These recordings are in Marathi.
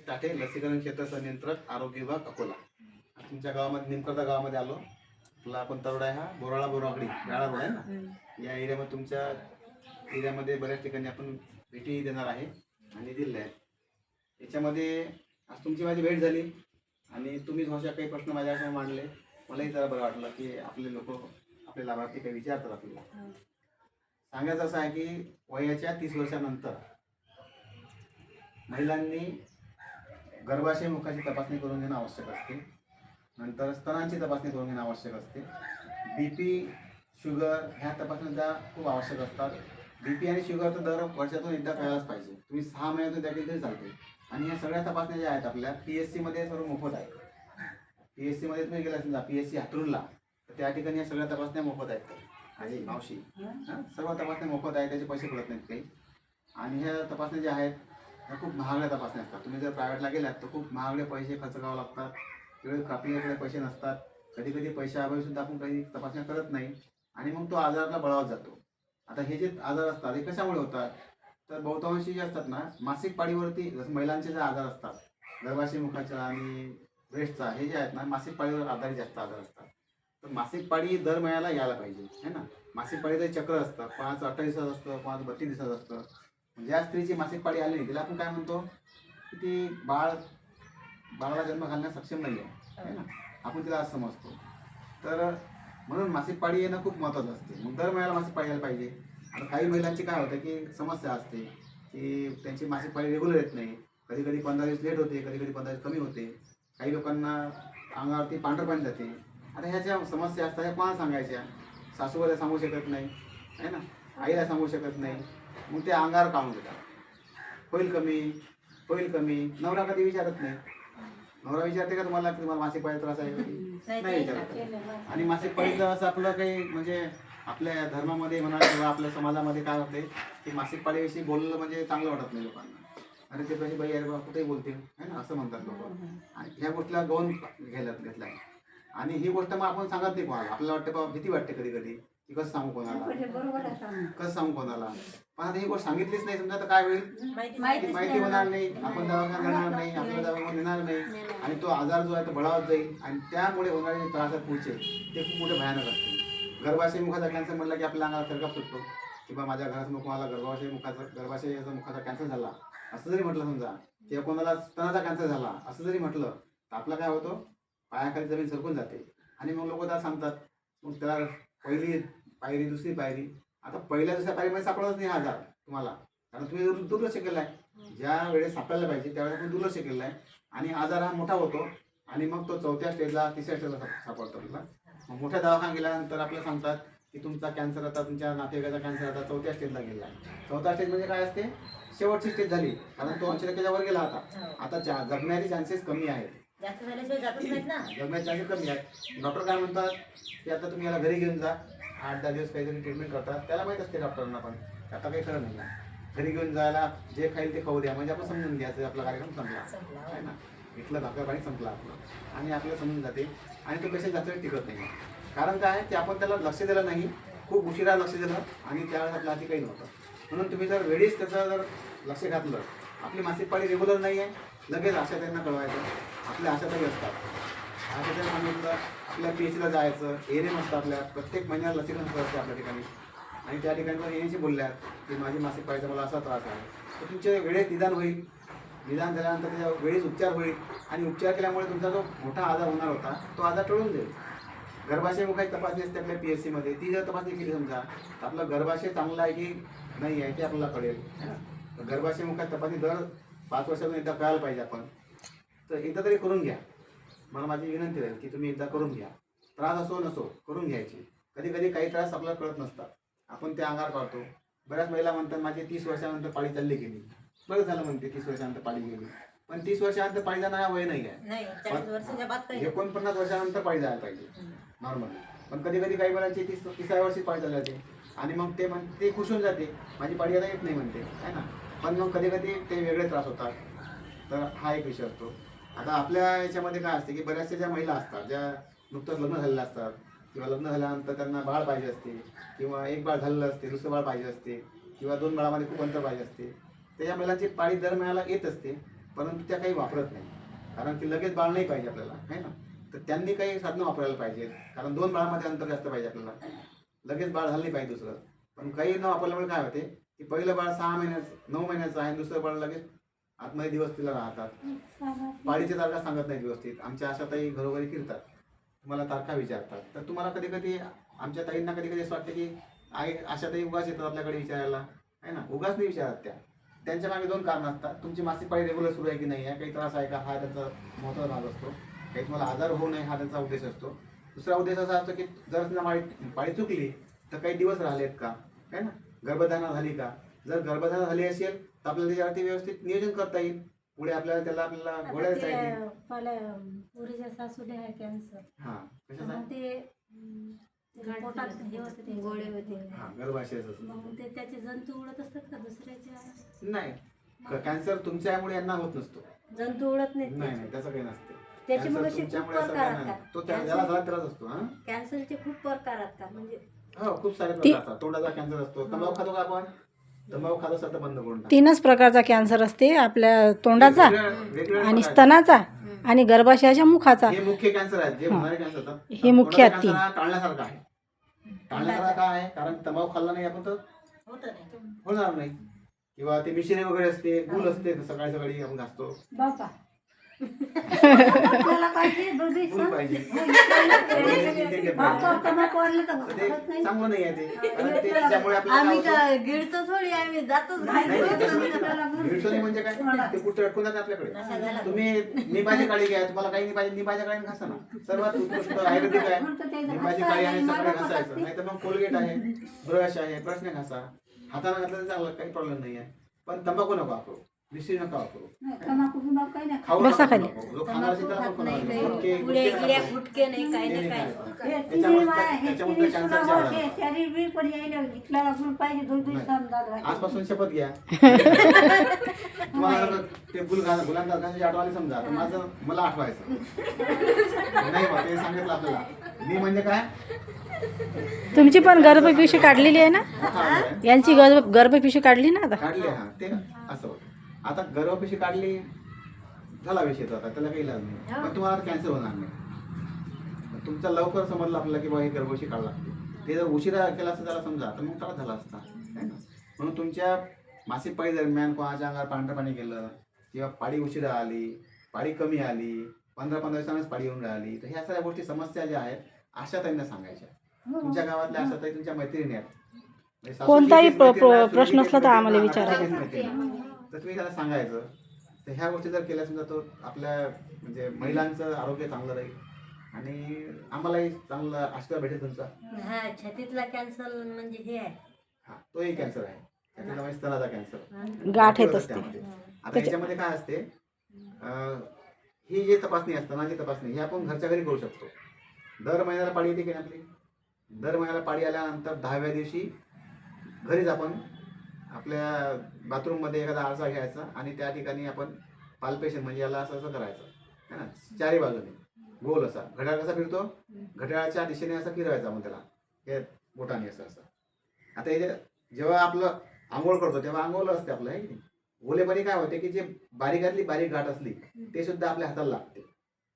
टाटे, लसीकरण क्षेत्र संनियंत्रक, आरोग्य विभाग, अकोला. आज तुमच्या गावामध्ये निमकर्ता गावामध्ये आलो. आपला आपण तरोडा आहे, हा बोराळा बोरावडी वेळा रोड आहे ना, या एरियामध्ये तुमच्या एरियामध्ये बऱ्याच ठिकाणी आपण भेटी देणार आहे आणि दिलेल्या आहेत. याच्यामध्ये आज तुमची माझी भेट झाली आणि तुम्ही थोड्याशा काही प्रश्न माझ्यासमोर मांडले. मलाही जरा बरं वाटलं की आपले लोक आपले लाभार्थी काही विचारतात आपल्याला. सांगायचं असं आहे की वयाच्या 30 वर्षानंतर महिलांनी गर्भाशय मुखाची तपासणी करून घेणं आवश्यक असते. नंतर स्तनांची तपासणी करून घेणं आवश्यक असते. BP, शुगर ह्या तपासण्या खूप आवश्यक असतात. BP आणि शुगर तर दर वर्षातून एकदा करायलाच पाहिजे. तुम्ही 6 महिन्यातून त्या तरी चालते. आणि ह्या सगळ्या तपासण्या ज्या आहेत आपल्या PSC मध्ये सर्व मोफत आहे. PSC मध्ये तुम्ही गेला समजा PSC हातरूनला, तर त्या ठिकाणी ह्या सगळ्या तपासण्या मोफत आहेत. आजी मावशी सर्व तपासण्या मोफत आहेत, त्याचे पैसे पडत नाहीत काही. आणि ह्या तपासण्या ज्या आहेत ह्या खूप महागड्या तपासण्या असतात. तुम्ही जर प्रायव्हेटला गेलात तर खूप महागडे पैसे खर्च करावे लागतात. वेळेत आपल्याकडे पैसे नसतात. कधी कधी पैशाअभावी सुद्धा आपण काही तपासण्या करत नाही आणि मग तो आजाराला बळावत जातो. आता हे जे आजार असतात हे कशामुळे होतात, तर बहुतांशी जे असतात ना मासिक पाळीवरती, जसं महिलांचे जे आजार असतात गर्भाशय मुखाचा आणि ब्रेस्टचा, हे जे आहेत ना मासिक पाळीवर आधारित जास्त आजार असतात. तर मासिक पाळी दर महिन्याला यायला पाहिजे है ना. मासिक पाळीचं चक्र असतं, 28 दिवसाचं असतं, 32 दिवसाचं असतं. ज्या स्त्रीची मासिक पाळी आली नाही तिला आपण काय म्हणतो की ती बाळाला जन्म घालण्यास सक्षम नाही आहे ना, आपण तिला असं समजतो. तर म्हणून मासिक पाळी येणं खूप महत्त्वाचं असते. मग दर महिन्याला मासिक पाळी यायला पाहिजे. आता काही महिलांची काय होतं की समस्या असते की त्यांची मासिक पाळी रेग्युलर येत नाही. कधी कधी 15 दिवस लेट होते, कधी कधी 15 दिवस कमी होते. काही लोकांना अंगावरती पांढरं पाणी जाते. आता ह्या ज्या समस्या असतात ह्या कोणाला सांगायच्या, सासूबाईला सांगू शकत नाही आहे ना, आईला सांगू शकत नाही. मग ते अंगावर काढून देतात, होईल कमी होईल कमी. नवरा कधी विचारत नाही. नवरा विचारते का तुम्हाला की तुम्हाला मासिक पाळीचा त्रास आहे, नाही विचारत. आणि मासिक पाळीचं असं आपलं काही म्हणजे आपल्या धर्मामध्ये म्हणा किंवा आपल्या समाजामध्ये काय होते की मासिक पाळीविषयी बोललं म्हणजे चांगलं वाटत नाही लोकांना. आणि ते कशी बाई अरे बा कुठेही बोलते है ना, असं म्हणतात लोक. आणि ह्या गोष्टीला गौण घेतला आहे. आणि ही गोष्ट मग आपण सांगत नाही कोणाला. आपल्याला वाटतं बाबा भीती वाटते कधी कधी की कसं सांगू कोणाला, कसं सांगू कोणाला. पण आता ही गोष्ट सांगितलीच नाही समजा तर काय होईल, माहिती होणार नाही, आपण दवाखान्यात जाणार नाही, आपल्याला दवाखान्यात येणार नाही आणि तो आजार जो आहे तो बळावत जाईल. आणि त्यामुळे होणारे त्रास पुढचे ते खूप मोठे भयानक असते. गर्भाशय मुखाचा कॅन्सर म्हटलं की आपल्या अंगाला थरकाप सुटतो की बा माझ्या घरासमोर कोणाला गर्भाशयाचा मुखाचा कॅन्सर झाला असं जरी म्हटलं समजा, किंवा कोणाला स्तनाचा कॅन्सर झाला असं जरी म्हटलं तर आपला काय होतो, पायाखाली जमीन सरकून जाते. आणि मग लोक त्याला सांगतात. मग त्याला पहिली पायरी, दुसरी पायरी. आता पहिल्या दुसऱ्या पायरीमध्ये सापडतच नाही हा आजार तुम्हाला, कारण तुम्ही दुर्लक्ष केलं आहे. ज्या वेळेस सापडायला पाहिजे त्यावेळेस आपण दुर्लक्ष केलं आहे आणि आजार हा मोठा होतो. आणि मग तो 4थ्या स्टेजला, 3ऱ्या स्टेजला सापडतो आपल्याला. मग मोठ्या दवाखान्यात गेल्यानंतर आपल्याला सांगतात की तुमचा कॅन्सर आता, तुमच्या नातेवाईकाचा कॅन्सर आता 4थ्या स्टेजला गेला आहे. 4था स्टेज म्हणजे काय असते, शेवटची स्टेज झाली, कारण तो 80% वर गेला. आता जगण्याचे चान्सेस कमी आहेत, जगण्याचे चान्सेस कमी आहेत. डॉक्टर काय म्हणतात की आता तुम्ही याला घरी घेऊन जा, 8-10 दिवस काहीतरी ट्रीटमेंट करतात. त्याला माहीत असते डॉक्टरांना पण आता काही खरं नाही. घरी घेऊन जायला जे खाईल ते खाऊ द्या, म्हणजे आपण समजून घ्यायचं आपला कार्यक्रम संपला आहे ना, इथलं भाकर पाणी संपलं आपलं आणि आपल्याला समजून जाते. आणि तो पेशंट जास्त वेळ टिकत नाही. कारण काय की आपण त्याला लक्ष दिलं नाही, खूप उशिरा लक्ष दिलं आणि त्यावेळेस आपल्या हाती काही नव्हतं. म्हणून तुम्ही जर वेळीच त्याचं जर लक्ष घातलं, आपली मासिक पाळी रेग्युलर नाही आहे, लगेच आशाताईंना कळवायचं. आपल्या आशाताई असतात, आशाताई सांगितलं आपल्या PHCला जायचं. एरियम असतं आपल्या, प्रत्येक महिन्याला लसीकरण असते आपल्या ठिकाणी. आणि त्या ठिकाणी पण एरियमशी बोलल्यात की माझी मासिक पाळीचा मला असा त्रास आहे, तर तुमच्या वेळेत निदान होईल. निदान झाल्यानंतर त्याच्या वेळेस उपचार होईल आणि उपचार केल्यामुळे तुमचा जो मोठा आजार होणार होता तो आजार टळून जाईल. गर्भाशय मुखाची तपासणी असते आपल्या PSC मध्ये, ती जर तपासणी केली समजा तर आपलं गर्भाशय चांगलं आहे की नाही आहे ते आपल्याला कळेल है ना. गर्भाशय मुखाची तपासणी दर 5 वर्षातून एकदा करायला पाहिजे आपण. तर एकदा तरी करून घ्या. मला माझी विनंती राहील की तुम्ही एकदा करून घ्या. त्रास असो नसो करून घ्यायची. कधी कधी काही त्रास आपल्याला कळत नसतात, आपण ते अंगावर काढतो. बऱ्याच महिला म्हणतात माझी 30 वर्षानंतर पाळी चालली गेली. बरं झालं म्हणते 30 वर्षानंतर पाळी गेली, पण 30 वर्षानंतर पाळी जाणं हा वय नाही आहे. 49 वर्षानंतर पाळी जायला पाहिजे नॉर्मली. पण कधी कधी काही वेळाची 30व्या वर्षी पाळी चालली जाते आणि मग ते खुश होऊन जाते, माझी पाळी आता येत नाही म्हणते आहे ना. पण मग कधी कधी ते वेगळे त्रास होतात. तर हा एक विषय असतो. आता आपल्या याच्यामध्ये काय असते की बऱ्याचशा ज्या महिला असतात ज्या नुकतंच लग्न झालेलं असतात किंवा लग्न झाल्यानंतर त्यांना बाळ पाहिजे असते किंवा एक बाळ झालेलं असते, दुसरं बाळ पाहिजे असते किंवा 2 बाळामध्ये खूप अंतर पाहिजे असते, तर या महिलांची पाळी दर महिन्याला येत असते. परंतु त्या काही वापरत नाही, कारण की लगेच बाळ नाही पाहिजे आपल्याला, आहे ना. तर त्यांनी काही साधनं वापरायला पाहिजे, कारण 2 बाळामध्ये अंतर जास्त पाहिजे आपल्याला, लगेच बाळ झालं नाही पाहिजे दुसरं. पण काही न वापरल्यामुळे काय होते की पहिलं बाळ 6 महिन्याचं 9 महिन्याचं आहे, दुसरं बाळ लगेच आतमध्ये दिवस तिला राहतात, पाळीच्या तारखा सांगत नाही व्यवस्थित. आमच्या आशा ताई घरोघरी फिरतात, तुम्हाला तारखा विचारतात. तर तुम्हाला कधी कधी आमच्या ताईंना कधी कधी असं वाटतं की आई आशा ताई उगाच येतात आपल्याकडे विचारायला, आहे ना. उगाच नाही विचारत त्या, त्यांच्या मागे 2 कारणं असतात. तुमची मासिक पाळी रेग्युलर सुरू आहे की नाही आहे, काही त्रास आहे का, हा त्यांचा महत्त्वाचा भाग असतो. काही तुम्हाला आजार होऊ नये हा त्यांचा उद्देश असतो. दुसरा उद्देश असा असतो की जर तुम्हाला पाळी चुकली तर काही दिवस राहिलेत का, आहे ना, गर्भधारणा झाली का. जर गर्भधारणा झाली असेल तर आपल्याला त्याच्यावरती व्यवस्थित नियोजन करता येईल, पुढे आपल्याला गोळ्या देता येतील. पुरीच्या सासूने आहे कॅन्सर. हां, कशाचा मग ते पोटात हे होते, ते गोळे होते. हां, गर्भाशयाचं. मग ते त्याचे जंतू उडत असतात का दुसऱ्याच्या? नाही, कॅन्सर तुमच्यामुळे यांना होत नसतो. जंतू उडत नाहीत नाही नाही, त्याचं काही नसते. त्याचे मग कॅन्सर असे खूप तुमच्यामुळे असं प्रकार काही आहेत नाही. का? तो ज्याला झाला त्यालाच असतो. हां, कॅन्सरचे खूप प्रकार आहेत का? म्हणजे हो, खूप सारे प्रकार असतात. तोंडाचा कॅन्सर असतो. तंबाखू खातो का आपण? तंबाखू खातो सध्या बंद करून टाक. 3च प्रकारचा कॅन्सर असते, आपल्या तोंडाचा वेगवेगळे आणि प्रकार स्तनाचा आणि गर्भाशयाच्या मुखाचा. आहेत. हे मुख्य कॅन्सर आहेत, जे होणारे कॅन्सर असतात. हे मुख्य आहेत कॅन्सर हा टाळण्यासारखा आहे. टाळण्यासारखा काय आहे, कारण तंबाखू खाल्ला नाही आपण तर होणार नाही. किंवा ते मिश्री वगैरे असते, गुल असते, सकाळी सकाळी आपण घासतो, बापा आपल्याला पाहिजे दूध गुल पाहिजे. बापा तंबाखू वाढलं तर तर ते खात नाही. चांगलं नाही आहे ते, कारण ते त्याच्यामुळे आम्ही आपल्याला तर गिळतो थोडी, आम्ही जातच नाही, नाही, त्याच्यामुळे आपल्याला भिडतो म्हणजे काय, ते कुठे अडकून जाते आपल्याकडे. तुम्ही निंबाची काळी घ्या, तुम्हाला काही नाही पाहिजे निंबाच्या काळीने घासा ना, सर्वात उत्कृष्ट आयुर्वेदिक आहे. निंबाची काळी आहे, सकाळी घासायचं. नाही तर मग कोलगेट आहे, ब्रश आहे, ब्रशने घासा. हाताने घातलं तर चांगलं, काही प्रॉब्लेम नाही आहे. पण तंबाखू नका वापरू, मिश्री नका वापरू, तंबाखू बिंबाखू काही नाही. खाऊ बसा नका खाली. वापरू. जो खाणार असेल त्याला पण कोणाला नाही. गुटखे पुढे गुटखे इकड्या नका गुटके नाही, काही खाऊ. नाही, हे काही नाही खायचं. नाही. त्याच्यामुळे कॅन्सरचे आजार होतात. शरीर बी पण यायला इथला गुळ पाहिजे, दूध नाही. समजा आजपासून शपथ घ्या. तुम्हाला जर ते गुलांना घासायची आठवायला समजा, तर मला आठवायचं नाही बा, ते सांगितलं आपल्याला. मी म्हणजे काय, तुमची पण गर्भपिशवी काढलेली आहे ना, काढली यांची गर्भपिशवी काढली ना आता. हा, ते असं होतं. आता गर्भपिशवी काढली, झाला विषय तो, आता त्याला काही इलाज नाही. पण तुम्हाला कॅन्सर होणार नाही. तुमचा लवकर समजलं आपल्याला की बाबा हे गर्भपिशवी काढावं लागते. ते जर उशिरा केला असतं त्याला समजा, तर मग त्रास झाला असता, है ना. म्हणून तुमच्या मासिक पाळी दरम्यान कोणाच्या अंगावर पांढरं पाणी गेलं, किंवा पाळी उशिरा आली, पाळी कमी आली, 15-15 दिवसांनाच पाळी येऊन राहिली, तर ह्या सगळ्या गोष्टी समस्या ज्या आहेत आशा ताईंना सांगायच्या. तुमच्या गावातल्या आशा ताई तुमच्या मैत्रिणी आहेत. म्हणजे सासूची कोणताही केस मैत्रीण आहे, प्रश्न सुनेची असला तर केस आम्हाला मैत्रीण आहे, विचारा. नातवाची केस मैत्रीण आहे. तर तुम्ही त्याला सांगायचं. तर ह्या गोष्टी जर केल्या समजा, तो आपल्या म्हणजे महिलांचं आरोग्य चांगलं राहील आणि आम्हालाही चांगला आशीर्वाद भेटेल तुमचा. हा, छातीतला कॅन्सर म्हणजे हे आहे. हा, तोही कॅन्सर आहे, त्याच्याला म्हणजे स्तनाचा कॅन्सर, गाठ येत असते. त्यामध्ये. आता याच्यामध्ये काय असते, ही जी तपासणी असते, स्तनाची तपासणी, ही आपण घरच्या घरी करू शकतो. दर महिन्याला पाळी येते की नाही आपली, दर महिन्याला पाळी आल्यानंतर 10व्या दिवशी घरीच आपण आपल्या बाथरूममध्ये एखादा आरसा घ्यायचा आणि त्या ठिकाणी आपण पाल्पेशन म्हणजे याला असं असं करायचं, है ना, चारी बाजूने गोल असा. घड्याळ कसा फिरतो, घड्याळाच्या दिशेने असं फिरवायचा मग त्याला हे बोटाने असं असं. आता हे जेव्हा आपलं आंघोळ करतो तेव्हा आंघोळ असते आपलं, आहे की नाही. ओलेपणी काय होते की जे बारीकातली बारीक गाठ असली ते सुद्धा आपल्या हाताला लागते,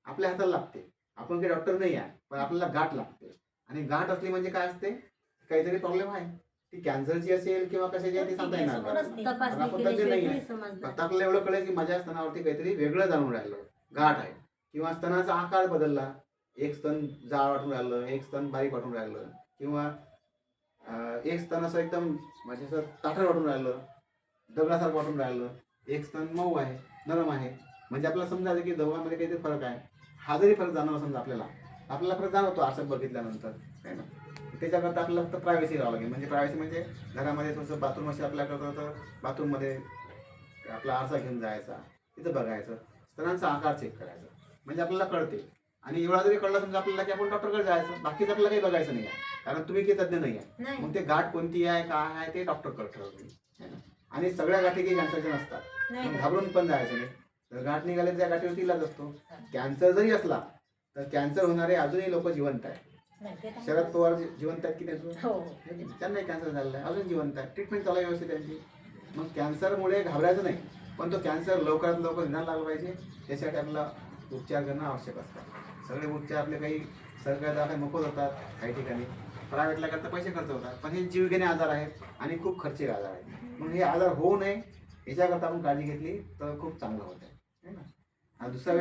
आपल्या हाताला लागते. आपण काही डॉक्टर नाही आहे, पण आपल्याला गाठ लागते. आणि गाठ असली म्हणजे काय असते, काहीतरी प्रॉब्लेम आहे. ती कॅन्सरची असेल किंवा कशाची आहे ते सांगता येणार नाही. तपासणी आपण केल्याशिवाय तज्ञ नाही नाही आहे. समजणार. फक्त आपल्याला एवढं कळेल की माझ्या स्तनावरती काहीतरी वेगळं जाणून राहिलं, गाठ आहे, किंवा स्तनाचा आकार बदलला, एक स्तन जाड वाटून राहिलं, एक स्तन बारीक वाटून राहिलं, किंवा एक स्तन असं एकदम म्हणजे असं ताठर वाटून राहिलं, दगडासारखं वाटून राहिलं, एक स्तन मऊ आहे, नरम आहे. म्हणजे आपल्याला समजायचं की दोघांमध्ये काहीतरी फरक आहे. हा जरी फरक जाणवला समजा आपल्याला फरक जाणवतो आरशात बघितल्यानंतर, आहे ना. त्याच्याकरता आपल्याला फक्त प्रायव्हसी राहावं लागेल. म्हणजे प्रायव्हसी म्हणजे घरामध्ये थोडंसं बाथरूम असेल आपल्याकडं तर बाथरूममध्ये आपला आरसा घेऊन जायचा, तिथं बघायचं, स्तनांचा आकार चेक करायचा, म्हणजे आपल्याला कळते. आणि एवढा जरी कळला समजा आपल्याला की आपण डॉक्टरकडे जायचं, बाकीचं आपल्याला काही बघायचं नाही आहे, कारण तुम्ही काही तज्ञ नाही आहे. मग ते गाठ कोणती आहे काय आहे ते डॉक्टरकडे ठरवतील, है ना. आणि सगळ्या गाठी काही कॅन्सरच्या नसतात, मग घाबरून पण जायचं नाही. जर गाठ निघाली त्या गाठीवरती इलाज असतो. कॅन्सर जरी असला तर कॅन्सर होणारे अजूनही लोक जिवंत आहेत. शरद पवार जिवंत आहेत की त्यांनाही कॅन्सर झालेला आहे, अजून जिवंत आहे, ट्रीटमेंट चालू आहे व्यवस्थित त्यांची. मग कॅन्सरमुळे घाबरायचं नाही. पण तो कॅन्सर लवकरात लवकर निदान लागला पाहिजे, त्यासाठी आपल्याला उपचार करणं आवश्यक असतं. सगळे उपचार आपले काही सरकारी दवाखाने मोफत होतात, काही ठिकाणी प्रायव्हेटला करता पैसे खर्च होतात, पण हे जीवघेणे आजार आहेत आणि खूप खर्चिक आजार आहेत. म्हणून हे आजार होऊ नये याच्याकरता आपण काळजी घेतली तर खूप चांगलं होतं, है ना. हा दुसरा